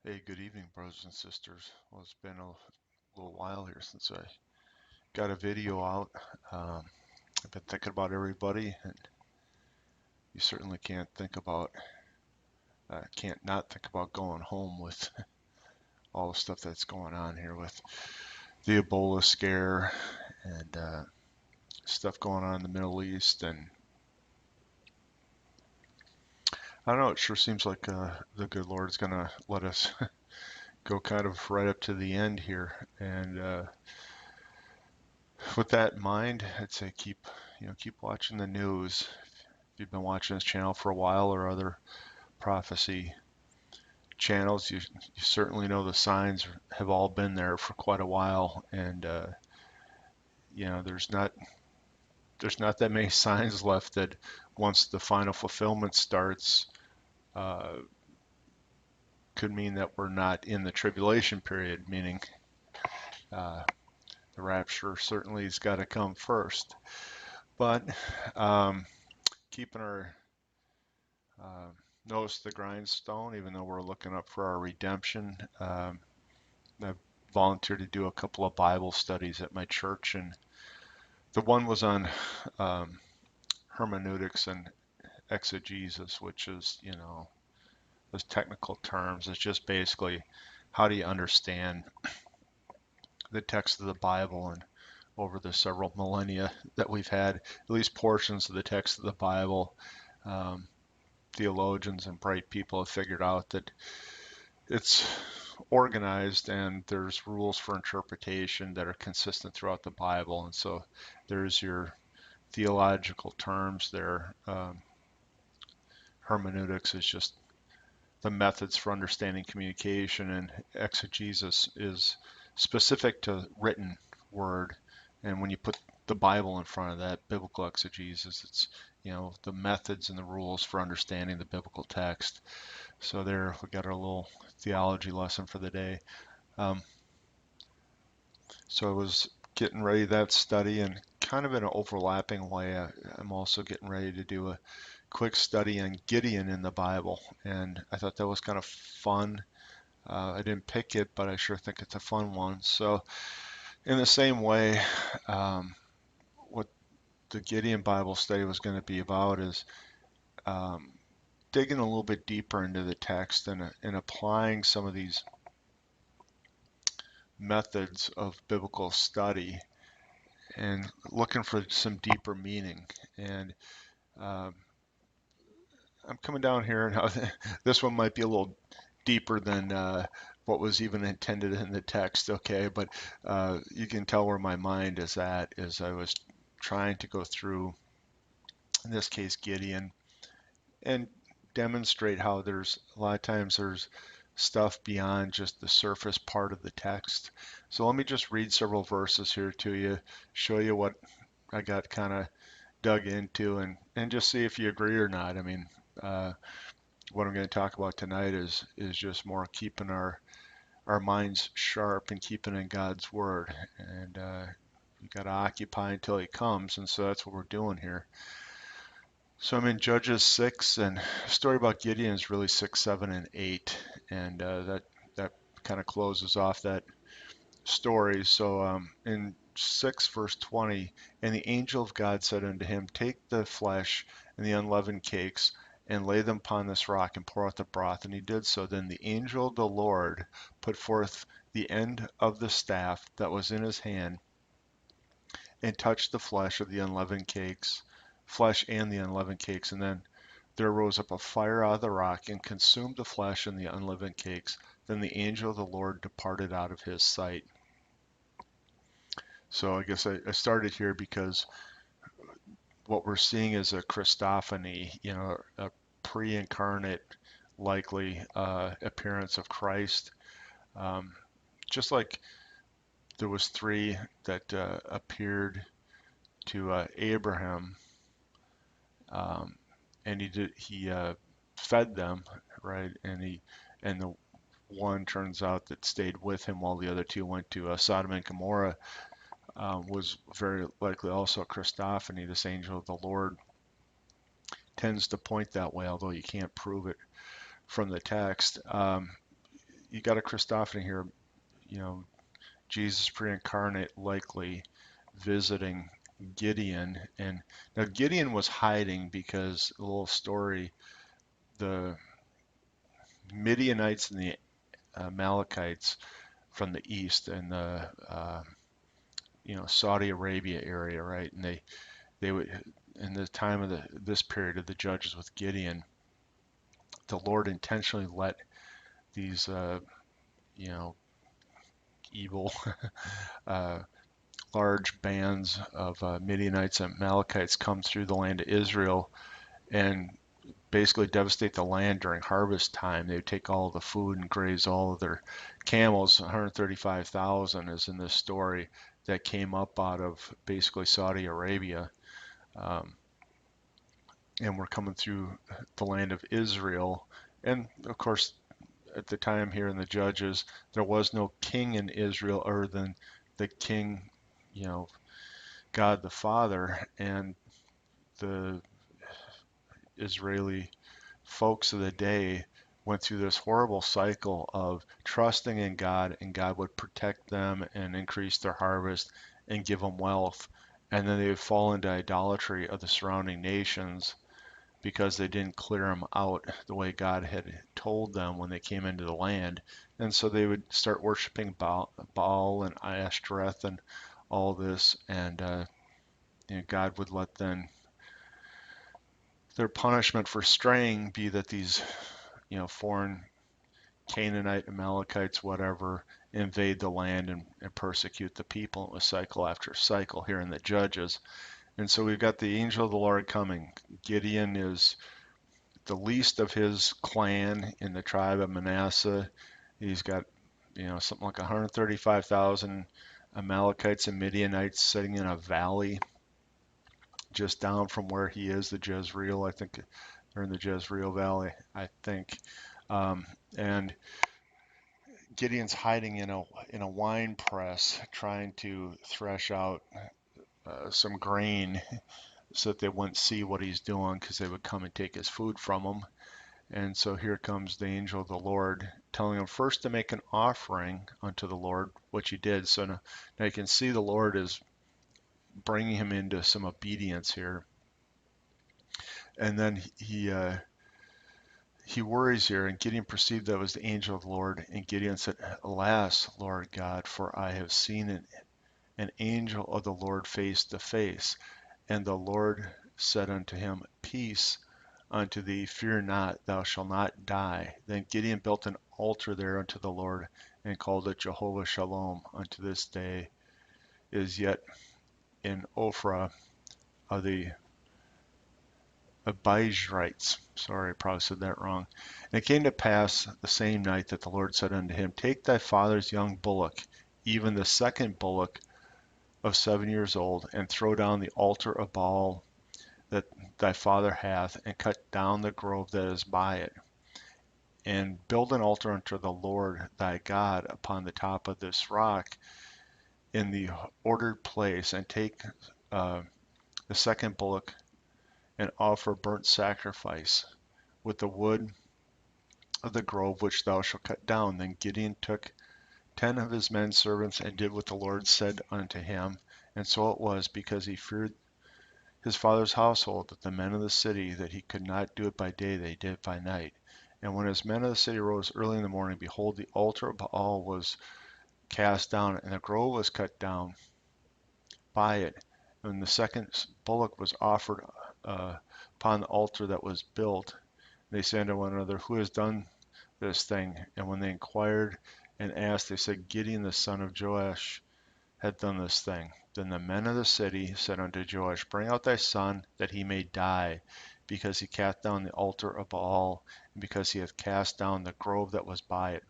Hey, good evening, brothers and sisters. Well, it's been a little while here since I got a video out. Um, I've been thinking about everybody, and you certainly can't not think about going home with all the stuff that's going on here with the Ebola scare and stuff going on in the Middle East. And I don't know, it sure seems like the good Lord's gonna let us go kind of right up to the end here. And with that in mind, I'd say keep watching the news. If you've been watching this channel for a while or other prophecy channels, you certainly know the signs have all been there for quite a while, and there's not that many signs left that once the final fulfillment starts, uh, could mean that we're not in the tribulation period, meaning uh, the rapture certainly has got to come first. But um, keeping our uh, nose to the grindstone, even though we're looking up for our redemption. I've volunteered to do a couple of Bible studies at my church, and the one was on um, hermeneutics and exegesis, which is, those technical terms. It's just basically how do you understand the text of the Bible, and over the several millennia that we've had, at least portions of the text of the Bible, um, theologians and bright people have figured out that it's organized and there's rules for interpretation that are consistent throughout the Bible. And so there's your theological terms there. Hermeneutics is just the methods for understanding communication, and exegesis is specific to written word. And when you put the Bible in front of that, biblical exegesis, it's the methods and the rules for understanding the biblical text. So there, we got our little theology lesson for the day. Um, so I was getting ready that study, and kind of in an overlapping way, I'm also getting ready to do a quick study on Gideon in the Bible, and I thought that was kind of fun. I didn't pick it, but I sure think it's a fun one. So in the same way, what the Gideon Bible study was going to be about is um, digging a little bit deeper into the text and applying some of these methods of biblical study and looking for some deeper meaning. And um, I'm coming down here now. This one might be a little deeper than what was even intended in the text, okay? But you can tell where my mind is at as I was trying to go through, in this case, Gideon, and demonstrate how there's a lot of times there's stuff beyond just the surface part of the text. So let me just read several verses here to you, show you what I got kind of dug into, and just see if you agree or not. I mean, uh, what I'm going to talk about tonight is just more keeping our minds sharp and keeping in God's word. And you got to occupy until He comes, and so that's what we're doing here. So I'm in Judges 6, and the story about Gideon is really 6, 7, and 8, and that kind of closes off that story. So in 6 verse 20, and the angel of God said unto him, take the flesh and the unleavened cakes and lay them upon this rock and pour out the broth. And he did so. Then the angel of the Lord put forth the end of the staff that was in his hand and touched the flesh and the unleavened cakes. And then there rose up a fire out of the rock and consumed the flesh and the unleavened cakes. Then the angel of the Lord departed out of his sight. So I guess I started here because what we're seeing is a Christophany, a pre-incarnate, likely appearance of Christ. Um, just like there was three that appeared to Abraham, um, and he fed them, right? And the one turns out that stayed with him while the other two went to Sodom and Gomorrah. Was very likely also a Christophany. This angel of the Lord tends to point that way, although you can't prove it from the text. you got a Christophany here, you know, Jesus pre-incarnate likely visiting Gideon. And now Gideon was hiding because, a little story, the Midianites and the Amalekites from the east and the Saudi Arabia area, right? And they would, in the time of this period of the judges with Gideon, the Lord intentionally let these you know evil uh, large bands of Midianites and Amalekites come through the land of Israel and basically devastate the land during harvest time. They would take all the food and graze all of their camels. 135,000 is in this story that came up out of basically Saudi Arabia. Um, and were coming through the land of Israel. And of course, at the time here in the Judges, there was no king in Israel other than the king, you know, God the Father. And the Israeli folks of the day went through this horrible cycle of trusting in God, and God would protect them and increase their harvest and give them wealth. And then they would fall into idolatry of the surrounding nations because they didn't clear them out the way God had told them when they came into the land. And so they would start worshiping Baal and Ashtoreth and all this, and God would let them, their punishment for straying be that these, foreign Canaanite, Amalekites, whatever, invade the land and persecute the people. It was cycle after cycle here in the Judges. And so we've got the angel of the Lord coming. Gideon is the least of his clan in the tribe of Manasseh. He's got, something like 135,000 Amalekites and Midianites sitting in a valley just down from where he is, the Jezreel. I think they're in the Jezreel Valley, I think. And Gideon's hiding in a wine press, trying to thresh out some grain so that they wouldn't see what he's doing, because they would come and take his food from him. And so here comes the angel of the Lord telling him first to make an offering unto the Lord, which he did. So now you can see the Lord is bringing him into some obedience here. And then he worries here, and Gideon perceived that it was the angel of the Lord. And Gideon said, Alas, Lord God, for I have seen an angel of the Lord face to face. And the Lord said unto him, Peace unto thee, fear not, thou shalt not die. Then Gideon built an altar there unto the Lord, and called it Jehovah Shalom. Unto this day is yet in Ophrah of the Abijrites. Sorry, I probably said that wrong. And it came to pass the same night that the Lord said unto him, Take thy father's young bullock, even the second bullock of 7 years old, and throw down the altar of Baal that thy father hath, and cut down the grove that is by it, and build an altar unto the Lord thy God upon the top of this rock in the ordered place, and take the second bullock and offer burnt sacrifice with the wood of the grove which thou shalt cut down. Then Gideon took 10 of his men servants and did what the Lord said unto him. And so it was, because he feared his father's household, that the men of the city, that he could not do it by day, they did it by night. And when his men of the city rose early in the morning, behold, the altar of Baal was cast down, and the grove was cut down by it. And the second bullock was offered upon the altar that was built. They said to one another, Who has done this thing? And when they inquired and asked, they said, Gideon the son of Joash had done this thing. Then the men of the city said unto Joash, Bring out thy son, that he may die, because he cast down the altar of Baal, and because he hath cast down the grove that was by it.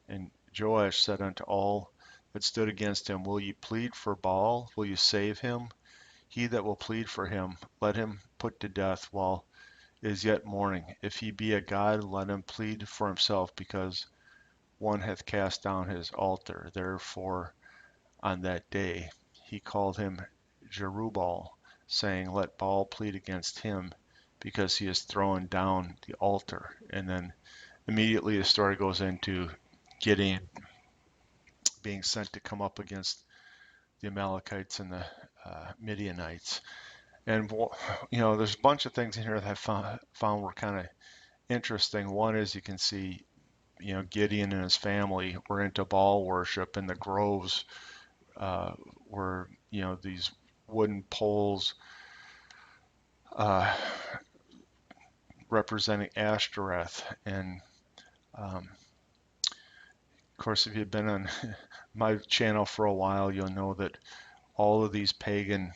And Joash said unto all that stood against him, Will ye plead for Baal? Will you save him? He that will plead for him, let him put to death while it is yet morning. If he be a god, let him plead for himself, because one hath cast down his altar. Therefore on that day he called him Jerubbaal, saying, Let Baal plead against him, because he has thrown down the altar. And then immediately the story goes into Gideon being sent to come up against the Amalekites and the Midianites. And there's a bunch of things in here that I found were kind of interesting. One is you can see, Gideon and his family were into Baal worship, and the groves were, these wooden poles uh, representing Ashtoreth. And of course, if you've been on my channel for a while, you'll know that all of these pagan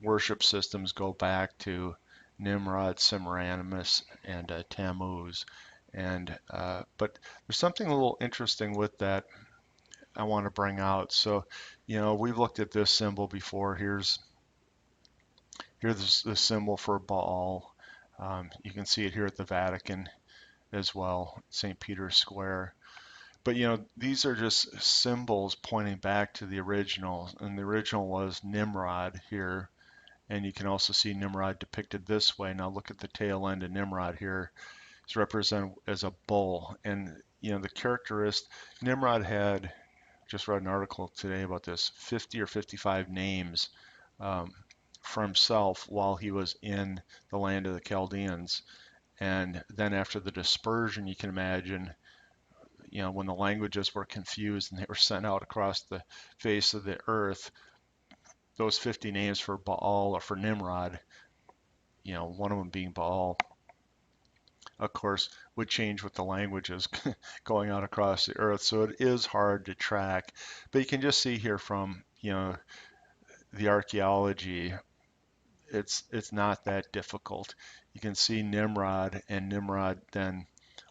worship systems go back to Nimrod, Semiramis, and Tammuz. And but there's something a little interesting with that I want to bring out. So, we've looked at this symbol before. Here's the symbol for Baal. You can see it here at the Vatican as well, St. Peter's Square. But these are just symbols pointing back to the original, and the original was Nimrod here. And you can also see Nimrod depicted this way. Now look at the tail end of Nimrod here. It's represented as a bull. And the characteristic, Nimrod had, just read an article today about this, 50 or 55 names um, for himself while he was in the land of the Chaldeans. And then after the dispersion, you can imagine, when the languages were confused and they were sent out across the face of the earth, those 50 names for Baal or for Nimrod, one of them being Baal, of course, would change with the languages going out across the earth. So it is hard to track, but you can just see here from, the archaeology, it's not that difficult. You can see Nimrod, and Nimrod then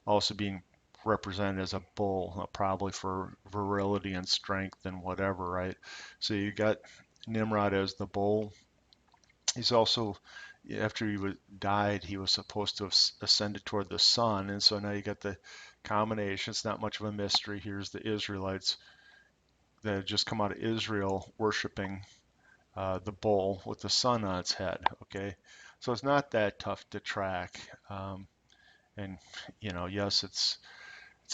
also being represented as a bull, probably for virility and strength and whatever, right? So you got Nimrod as the bull. He's also, after died, he was supposed to have ascended toward the sun, and so now you got the combination. It's not much of a mystery. Here's the Israelites that had just come out of Israel worshiping the bull with the sun on its head. Okay, so it's not that tough to track. And yes, it's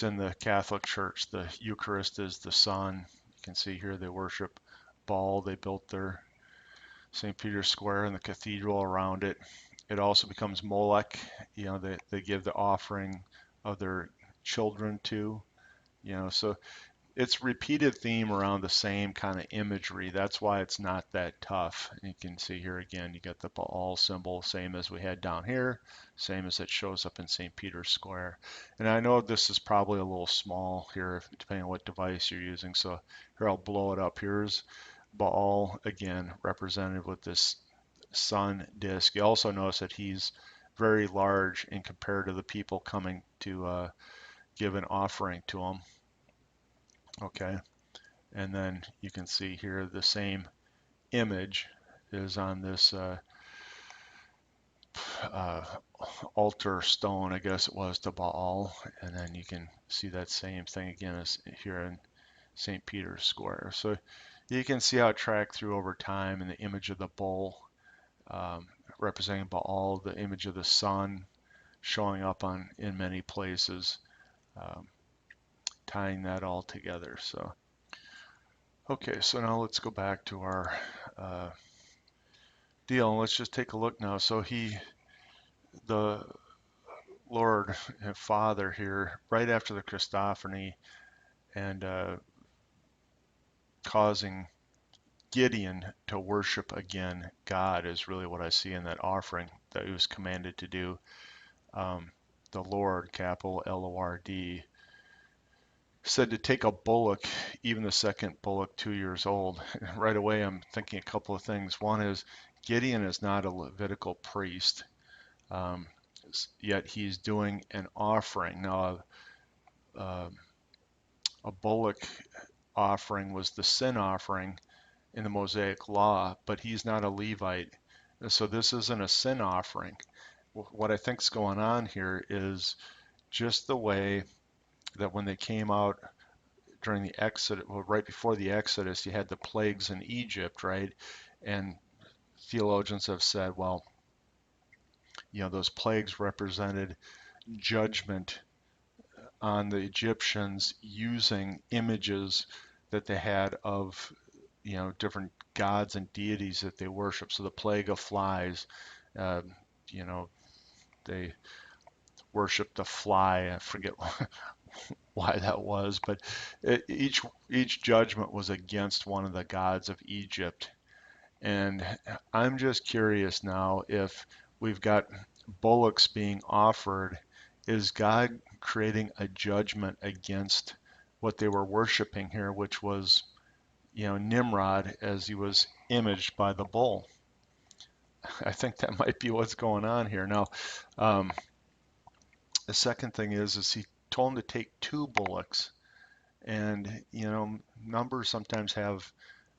in the Catholic Church. The Eucharist is the sun. You can see here they worship Baal. They built their St. Peter's Square and the cathedral around it. It also becomes Molech. They give the offering of their children to. So it's repeated theme around the same kind of imagery. That's why it's not that tough. You can see here again, you got the Baal symbol, same as we had down here, same as it shows up in St. Peter's Square. And I know this is probably a little small here, depending on what device you're using. So here, I'll blow it up. Here's Baal again, represented with this sun disk. You also notice that he's very large in compared to the people coming to give an offering to him. Okay. And then you can see here the same image is on this uh, altar stone, I guess it was, to Baal. And then you can see that same thing again as here in St. Peter's Square. So you can see how it tracked through over time, and the image of the bull representing Baal, the image of the sun showing up in many places, um, tying that all together. So okay, so now let's go back to our deal, and let's just take a look now. So the Lord and Father here, right after the Christophany, and causing Gideon to worship again God is really what I see in that offering that he was commanded to do. The Lord, capital Lord, said to take a bullock, even the second bullock 2 years old. Right away, I'm thinking a couple of things. One is Gideon is not a Levitical priest, um, yet he's doing an offering. Now, a bullock offering was the sin offering in the Mosaic law, but he's not a Levite. So this isn't a sin offering. What I think is going on here is just the way that when they came out during the Exodus, well, right before the Exodus, you had the plagues in Egypt, right? And theologians have said, well, those plagues represented judgment on the Egyptians using images that they had of, different gods and deities that they worship. So the plague of flies, uh, you know, they worshiped the fly. I forget why that was, but each judgment was against one of the gods of Egypt. And I'm just curious now if we've got bullocks being offered, is God creating a judgment against what they were worshiping here, which was, Nimrod as he was imaged by the bull? I think that might be what's going on here. Now, um, the second thing is he told him to take two bullocks, and numbers sometimes have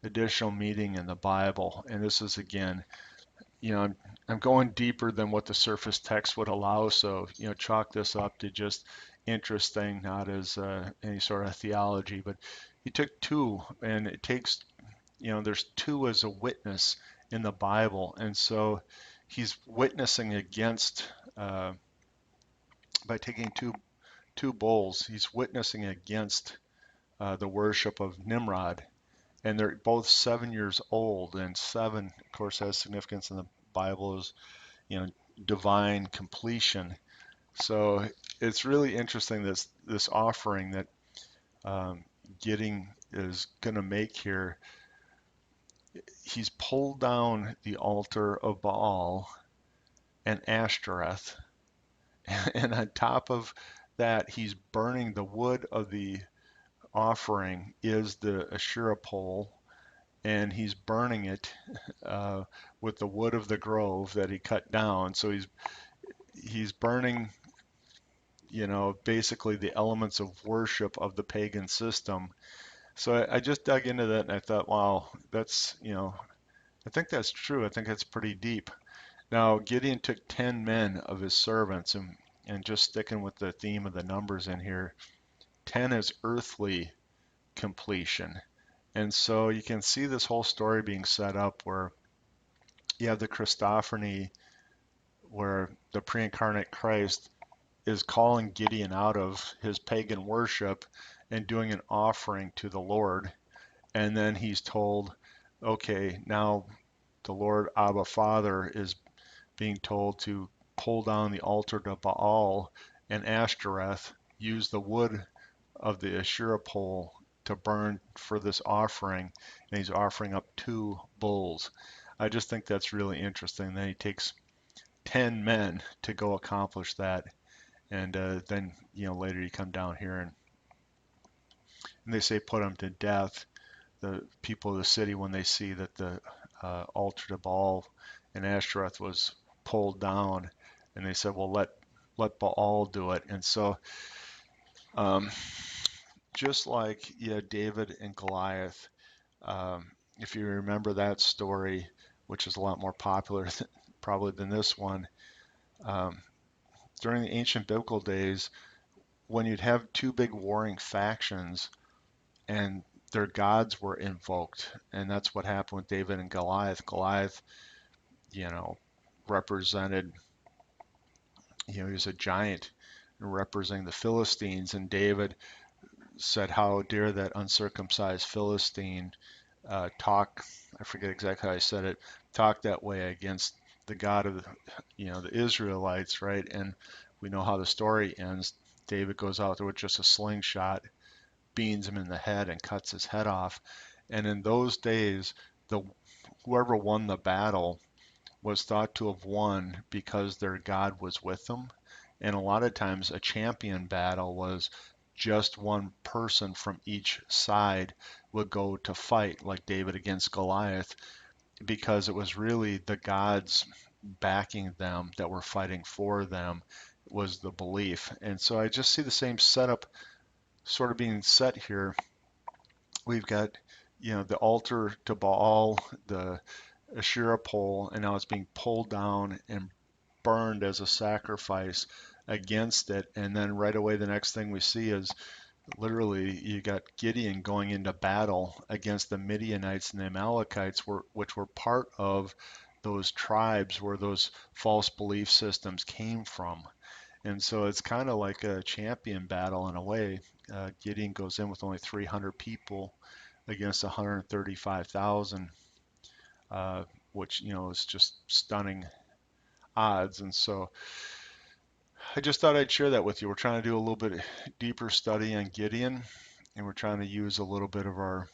additional meaning in the Bible, and this is again, I'm going deeper than what the surface text would allow, so chalk this up to just interesting, not as any sort of theology. But he took two, and it takes, there's two as a witness in the Bible, and so he's witnessing against, by taking two bulls, he's witnessing against the worship of Nimrod, and they're both 7 years old, and seven, of course, has significance in the Bible as you know divine completion. So it's really interesting, this offering that um, Gideon is going to make here. He's pulled down the altar of Baal and Ashtoreth, and on top of that, he's burning the wood of the offering is the Asherah pole, and he's burning it uh, with the wood of the grove that he cut down. So he's burning, basically the elements of worship of the pagan system. So I just dug into that and I thought, wow, I think that's true. I think that's pretty deep. Now, Gideon took 10 men of his servants, and just sticking with the theme of the numbers in here, 10 is earthly completion. And so you can see this whole story being set up where you have the Christophany, where the pre incarnate Christ is calling Gideon out of his pagan worship and doing an offering to the Lord. And then he's told, okay, now the Lord Abba Father is being told to pull down the altar to Baal and Ashtoreth, use the wood of the Asherah pole to burn for this offering, and he's offering up two bulls. I just think that's really interesting. Then he takes 10 men to go accomplish that, and then later you come down here and they say put him to death. The people of the city, when they see that the altar to Baal and Ashtoreth was pulled down, and they said, well, let Baal do it. And so um, just like David and Goliath, um, if you remember that story, which is a lot more popular probably than this one, um, during the ancient biblical days, when you'd have two big warring factions and their gods were invoked, and that's what happened with David and Goliath. Goliath, you know, represented, he was a giant representing the Philistines, and David said, "How dare that uncircumcised Philistine talk?" I forget exactly how I said it. Talk that way against the God of the Israelites, right? And we know how the story ends. David goes out there with just a slingshot, beans him in the head, and cuts his head off. And in those days, the whoever won the battle was thought to have won because their God was with them. And a lot of times, a champion battle was just one person from each side would go to fight, like David against Goliath, because it was really the gods backing them that were fighting for them, was the belief. And so I just see the same setup sort of being set here. We've got, the altar to Baal, the Asherah pole, and now it's being pulled down and burned as a sacrifice against it. And then right away, the next thing we see is literally you got Gideon going into battle against the Midianites and the Amalekites, which were part of those tribes where those false belief systems came from. And so it's kind of like a champion battle in a way. Gideon goes in with only 300 people against 135,000, uh, which is just stunning odds. And so I just thought I'd share that with you. We're trying to do a little bit deeper study on Gideon, and we're trying to use a little bit of our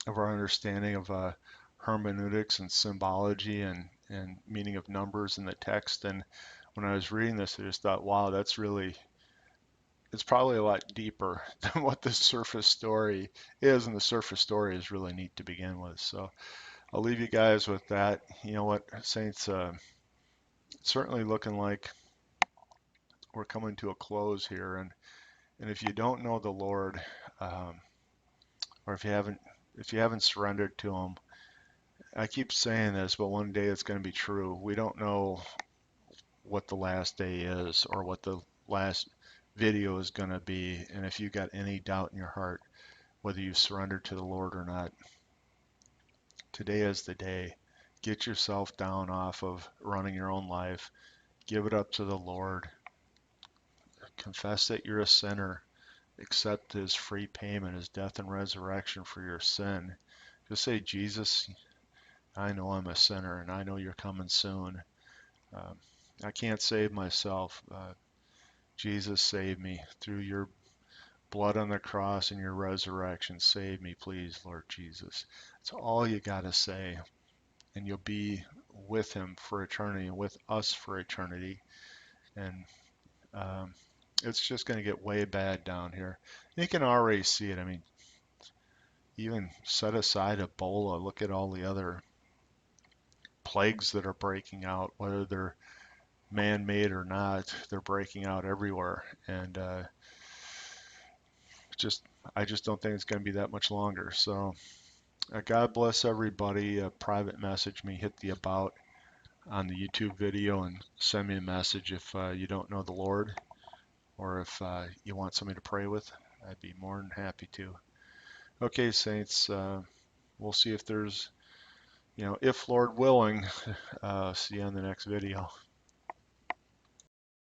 understanding of hermeneutics and symbology and meaning of numbers in the text. And when I was reading this, I just thought, wow, it's probably a lot deeper than what the surface story is, and the surface story is really neat to begin with. So I'll leave you guys with that. You know what, Saints, certainly looking like we're coming to a close here, and if you don't know the Lord, um, or if you haven't surrendered to Him, I keep saying this, but one day it's going to be true. We don't know what the last day is or what the last video is going to be, and if you got any doubt in your heart whether you surrendered to the Lord or not, today is the day. Get yourself down off of running your own life. Give it up to the Lord. Confess that you're a sinner. Accept His free payment, His death and resurrection for your sin. Just say, Jesus, I know I'm a sinner and I know you're coming soon. Um, I can't save myself. Jesus, save me through your blood on the cross and your resurrection. Save me, please, Lord Jesus. That's all you got to say, and you'll be with Him for eternity and with us for eternity. And um, it's just going to get way bad down here. You can already see it. I mean, even set aside Ebola, look at all the other plagues that are breaking out, whether they're man-made or not, they're breaking out everywhere. And just I just don't think it's going to be that much longer. So God bless everybody. Private message me, hit the about on the YouTube video, and send me a message if you don't know the Lord, or if you want somebody to pray with. I'd be more than happy to. Okay, saints, we'll see if there's, if Lord willing, see you on the next video.